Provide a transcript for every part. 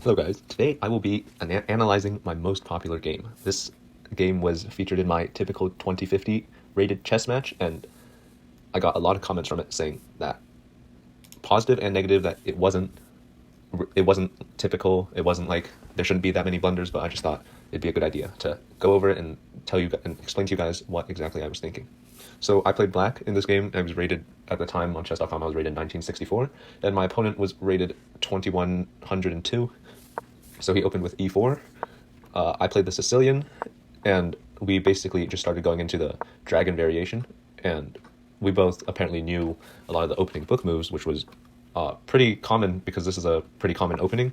Hello guys, today I will be analyzing my most popular game. This game was featured in my typical 2050 rated chess match, and I got a lot of comments from it saying that positive and negative, that it wasn't typical, it wasn't like there shouldn't be that many blunders, but I just thought it'd be a good idea to go over it and tell you and explain to you guys what exactly I was thinking. So I played black in this game. I was rated, at the time on chess.com, I was rated 1964, and my opponent was rated 2102. So he opened with e4. I played the Sicilian, and we basically just started going into the dragon variation, and we both apparently knew a lot of the opening book moves, which was pretty common because this is a pretty common opening,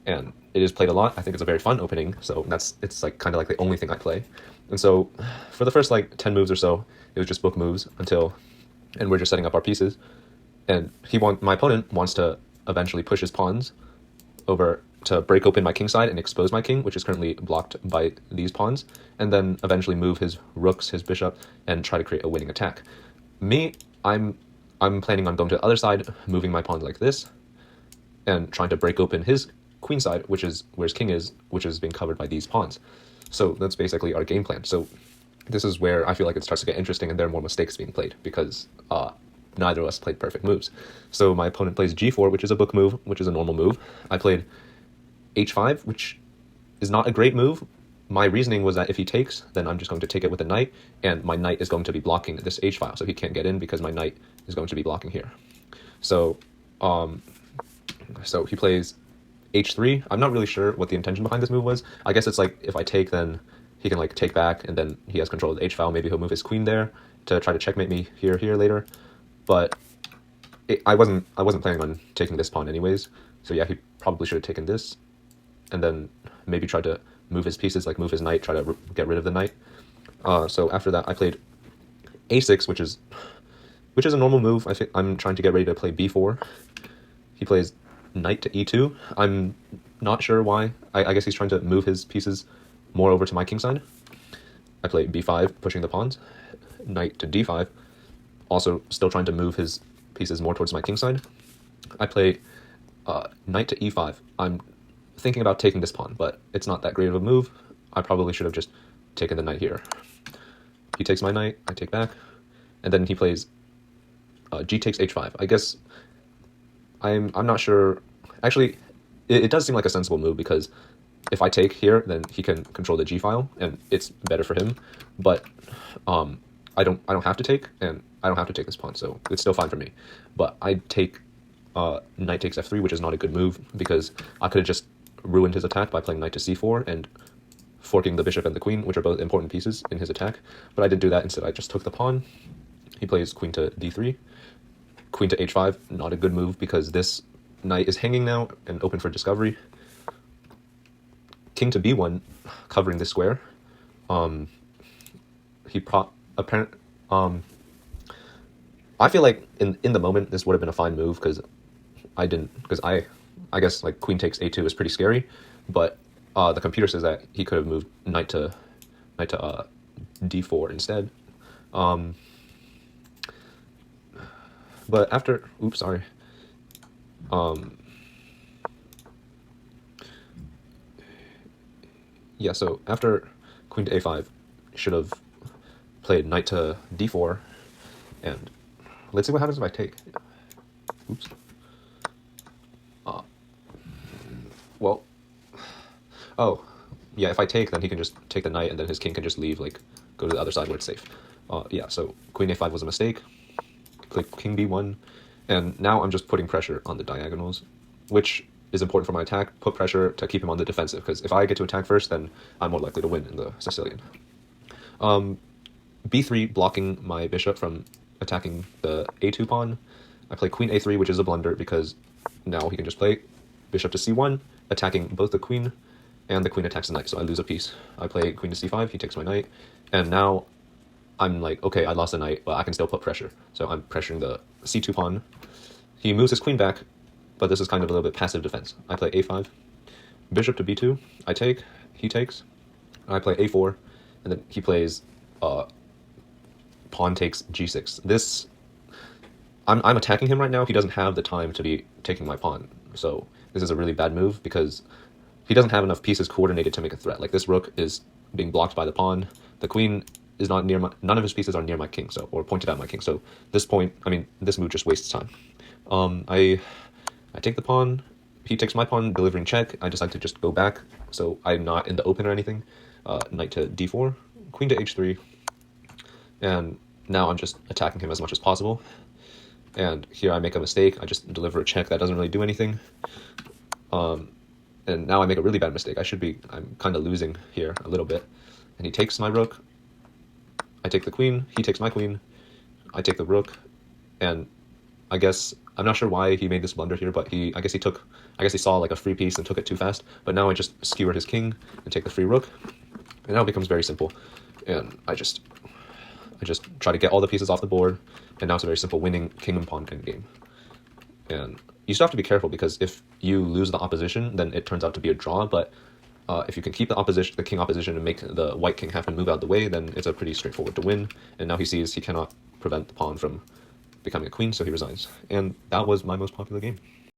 and it is played a lot. I think it's a very fun opening, so it's like kind of like the only thing I play. And so for the first like 10 moves or so, it was just book moves and we're just setting up our pieces. And my opponent wants to eventually push his pawns over to break open my king side and expose my king, which is currently blocked by these pawns, and then eventually move his rooks, his bishop, and try to create a winning attack. Me, I'm planning on going to the other side, moving my pawns like this, and trying to break open his queen side, which is where his king is, which is being covered by these pawns. So that's basically our game plan. So this is where I feel like it starts to get interesting, and there are more mistakes being played because neither of us played perfect moves. So my opponent plays g4, which is a book move, which is a normal move. I played h5, which is not a great move. My reasoning was that if he takes, then I'm just going to take it with a knight, and my knight is going to be blocking this h file, so he can't get in because my knight is going to be blocking here. So he plays h3. I'm not really sure what the intention behind this move was. I guess it's like if I take, then he can like take back, and then he has control of the h file. Maybe he'll move his queen there to try to checkmate me here later. But I wasn't planning on taking this pawn anyways. So yeah, he probably should have taken this, and then maybe tried to move his pieces, like move his knight, try to get rid of the knight. So after that, I played a6, which is a normal move. I think I'm trying to get ready to play b4. He plays knight to e2. I'm not sure why. I guess he's trying to move his pieces more over to my king side. I play b5, pushing the pawns. Knight to d5, also still trying to move his pieces more towards my king side. I play knight to e5. I'm thinking about taking this pawn, but it's not that great of a move. I probably should have just taken the knight here. He takes my knight, I take back, and then he plays g takes h5. I guess I'm not sure. Actually, it does seem like a sensible move because if I take here, then he can control the g file, and it's better for him. But I don't have to take, and I don't have to take this pawn, so it's still fine for me. But I take knight takes f3, which is not a good move because I could have just ruined his attack by playing knight to c4 and forking the bishop and the queen, which are both important pieces in his attack. But I didn't do that. Instead, I just took the pawn. He plays queen to d3, queen to h5. Not a good move because this knight is hanging now and open for discovery. King to b1, covering this square. I feel like in the moment this would have been a fine move because I guess like queen takes a2 is pretty scary, but the computer says that he could have moved knight to d4 instead. But after, oops, sorry. Yeah, so after queen to a5, should have played knight to d4, and let's see what happens if I take. Oops. Well, oh, yeah, if I take, then he can just take the knight, and then his king can just leave, like, go to the other side where it's safe. Yeah, so queen a5 was a mistake. Click king b1, and now I'm just putting pressure on the diagonals, which is important for my attack. Put pressure to keep him on the defensive, because if I get to attack first, then I'm more likely to win in the Sicilian. b3, blocking my bishop from attacking the a2 pawn. I play queen a3, which is a blunder, because now he can just play bishop to c1, attacking both the queen, and the queen attacks the knight, so I lose a piece. I play queen to c5, he takes my knight, and now I'm like, okay, I lost a knight, but I can still put pressure. So I'm pressuring the c2 pawn. He moves his queen back, but this is kind of a little bit passive defense. I play a5, bishop to b2, I take, he takes, I play a4, and then he plays pawn takes g6. This, I'm attacking him right now. He doesn't have the time to be taking my pawn, so this is a really bad move because he doesn't have enough pieces coordinated to make a threat. Like this rook is being blocked by the pawn. The queen is not near my, none of his pieces are near my king, so, or pointed at my king. So this this move just wastes time. I take the pawn. He takes my pawn, delivering check. I decide to just go back, so I'm not in the open or anything. Knight to d4, queen to h3, and now I'm just attacking him as much as possible. And here I make a mistake. I just deliver a check that doesn't really do anything. And now I make a really bad mistake. I'm kind of losing here a little bit. And he takes my rook. I take the queen. He takes my queen. I take the rook. And I guess, I'm not sure why he made this blunder here, but I guess he saw like a free piece and took it too fast. But now I just skewer his king and take the free rook. And now it becomes very simple. And I just try to get all the pieces off the board. And now it's a very simple winning king and pawn kind of game. And you still have to be careful, because if you lose the opposition, then it turns out to be a draw. But if you can keep the king opposition, and make the white king have to move out of the way, then it's a pretty straightforward to win. And now he sees he cannot prevent the pawn from becoming a queen, so he resigns. And that was my most popular game.